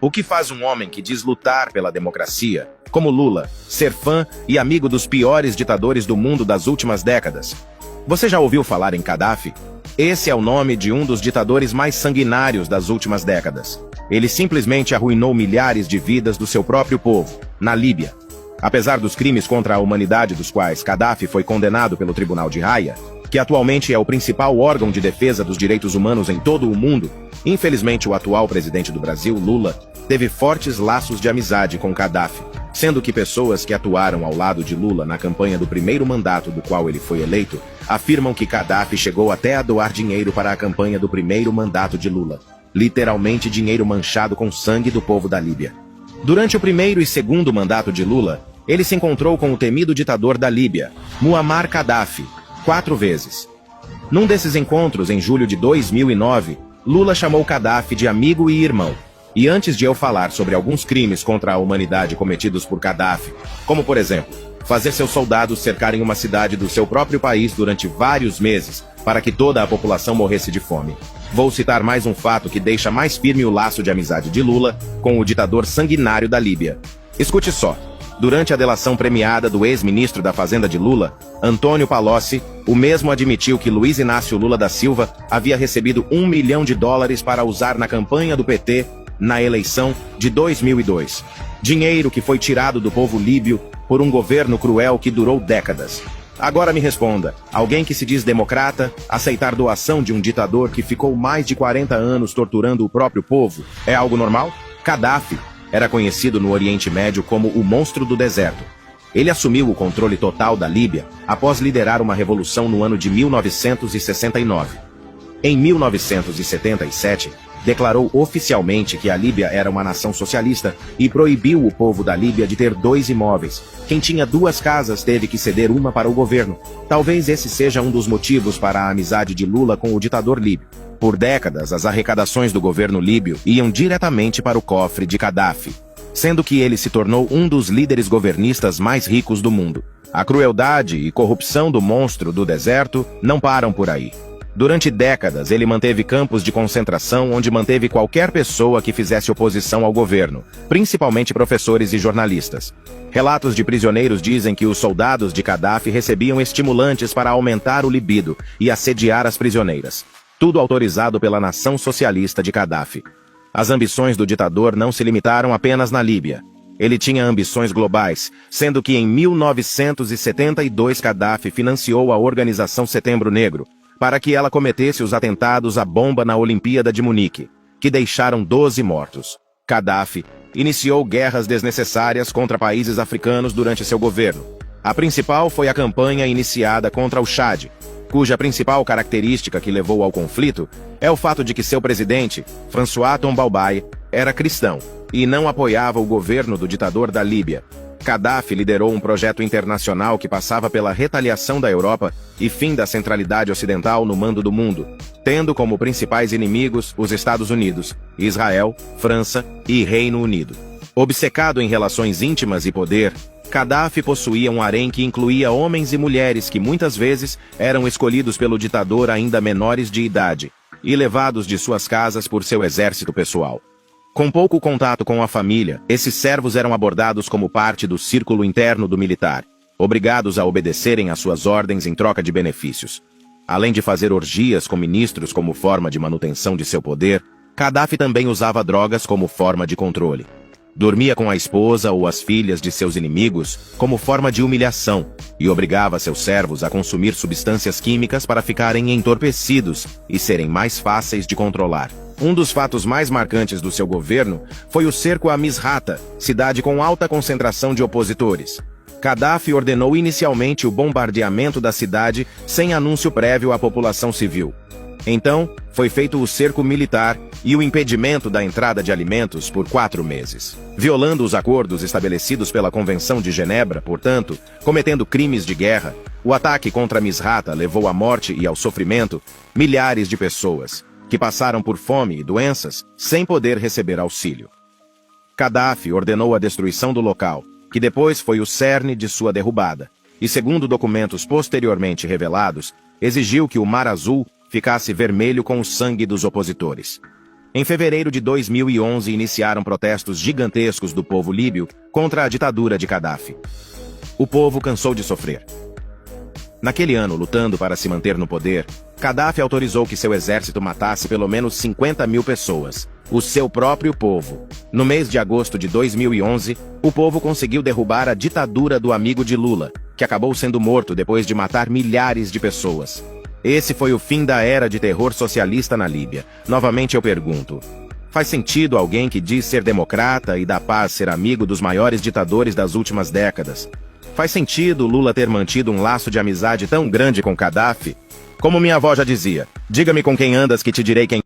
O que faz um homem que diz lutar pela democracia, como Lula, ser fã e amigo dos piores ditadores do mundo das últimas décadas? Você já ouviu falar em Gaddafi? Esse é o nome de um dos ditadores mais sanguinários das últimas décadas. Ele simplesmente arruinou milhares de vidas do seu próprio povo, na Líbia. Apesar dos crimes contra a humanidade dos quais Gaddafi foi condenado pelo Tribunal de Haia, que atualmente é o principal órgão de defesa dos direitos humanos em todo o mundo, infelizmente o atual presidente do Brasil, Lula, teve fortes laços de amizade com Gaddafi, sendo que pessoas que atuaram ao lado de Lula na campanha do primeiro mandato do qual ele foi eleito, afirmam que Gaddafi chegou até a doar dinheiro para a campanha do primeiro mandato de Lula. Literalmente dinheiro manchado com sangue do povo da Líbia. Durante o primeiro e segundo mandato de Lula, ele se encontrou com o temido ditador da Líbia, Muammar Gaddafi, 4 vezes. Num desses encontros, em julho de 2009, Lula chamou Gaddafi de amigo e irmão. E antes de eu falar sobre alguns crimes contra a humanidade cometidos por Gaddafi, como por exemplo, fazer seus soldados cercarem uma cidade do seu próprio país durante vários meses, para que toda a população morresse de fome, vou citar mais um fato que deixa mais firme o laço de amizade de Lula com o ditador sanguinário da Líbia. Escute só. Durante a delação premiada do ex-ministro da Fazenda de Lula, Antônio Palocci, o mesmo admitiu que Luiz Inácio Lula da Silva havia recebido US$ 1 milhão para usar na campanha do PT na eleição de 2002. Dinheiro que foi tirado do povo líbio por um governo cruel que durou décadas. Agora me responda, alguém que se diz democrata, aceitar doação de um ditador que ficou mais de 40 anos torturando o próprio povo, é algo normal? Gaddafi era conhecido no Oriente Médio como o monstro do deserto. Ele assumiu o controle total da Líbia após liderar uma revolução no ano de 1969. Em 1977, declarou oficialmente que a Líbia era uma nação socialista e proibiu o povo da Líbia de ter 2 imóveis. Quem tinha 2 casas teve que ceder uma para o governo. Talvez esse seja um dos motivos para a amizade de Lula com o ditador líbio. Por décadas, as arrecadações do governo líbio iam diretamente para o cofre de Gaddafi, sendo que ele se tornou um dos líderes governistas mais ricos do mundo. A crueldade e corrupção do monstro do deserto não param por aí. Durante décadas, ele manteve campos de concentração onde manteve qualquer pessoa que fizesse oposição ao governo, principalmente professores e jornalistas. Relatos de prisioneiros dizem que os soldados de Gaddafi recebiam estimulantes para aumentar o libido e assediar as prisioneiras. Tudo autorizado pela nação socialista de Gaddafi. As ambições do ditador não se limitaram apenas na Líbia. Ele tinha ambições globais, sendo que em 1972 Gaddafi financiou a Organização Setembro Negro, para que ela cometesse os atentados à bomba na Olimpíada de Munique, que deixaram 12 mortos. Gaddafi iniciou guerras desnecessárias contra países africanos durante seu governo. A principal foi a campanha iniciada contra o Chad, cuja principal característica que levou ao conflito é o fato de que seu presidente, François Tombalbaye, era cristão e não apoiava o governo do ditador da Líbia. Gaddafi liderou um projeto internacional que passava pela retaliação da Europa e fim da centralidade ocidental no mando do mundo, tendo como principais inimigos os Estados Unidos, Israel, França e Reino Unido. Obcecado em relações íntimas e poder, Gaddafi possuía um harém que incluía homens e mulheres que muitas vezes eram escolhidos pelo ditador ainda menores de idade e levados de suas casas por seu exército pessoal. Com pouco contato com a família, esses servos eram abordados como parte do círculo interno do militar, obrigados a obedecerem às suas ordens em troca de benefícios. Além de fazer orgias com ministros como forma de manutenção de seu poder, Gaddafi também usava drogas como forma de controle. Dormia com a esposa ou as filhas de seus inimigos como forma de humilhação e obrigava seus servos a consumir substâncias químicas para ficarem entorpecidos e serem mais fáceis de controlar. Um dos fatos mais marcantes do seu governo foi o cerco a Misrata, cidade com alta concentração de opositores. Gaddafi ordenou inicialmente o bombardeamento da cidade sem anúncio prévio à população civil. Então, foi feito o cerco militar e o impedimento da entrada de alimentos por 4 meses. Violando os acordos estabelecidos pela Convenção de Genebra, portanto, cometendo crimes de guerra, o ataque contra Misrata levou à morte e ao sofrimento milhares de pessoas, que passaram por fome e doenças sem poder receber auxílio. Gaddafi ordenou a destruição do local, que depois foi o cerne de sua derrubada, e segundo documentos posteriormente revelados, exigiu que o Mar Azul ficasse vermelho com o sangue dos opositores. Em fevereiro de 2011 iniciaram protestos gigantescos do povo líbio contra a ditadura de Gaddafi. O povo cansou de sofrer. Naquele ano, lutando para se manter no poder, Gaddafi autorizou que seu exército matasse pelo menos 50 mil pessoas, o seu próprio povo. No mês de agosto de 2011, o povo conseguiu derrubar a ditadura do amigo de Lula, que acabou sendo morto depois de matar milhares de pessoas. Esse foi o fim da era de terror socialista na Líbia. Novamente eu pergunto, faz sentido alguém que diz ser democrata e da paz ser amigo dos maiores ditadores das últimas décadas? Faz sentido Lula ter mantido um laço de amizade tão grande com Gaddafi? Como minha avó já dizia, diga-me com quem andas que te direi quem...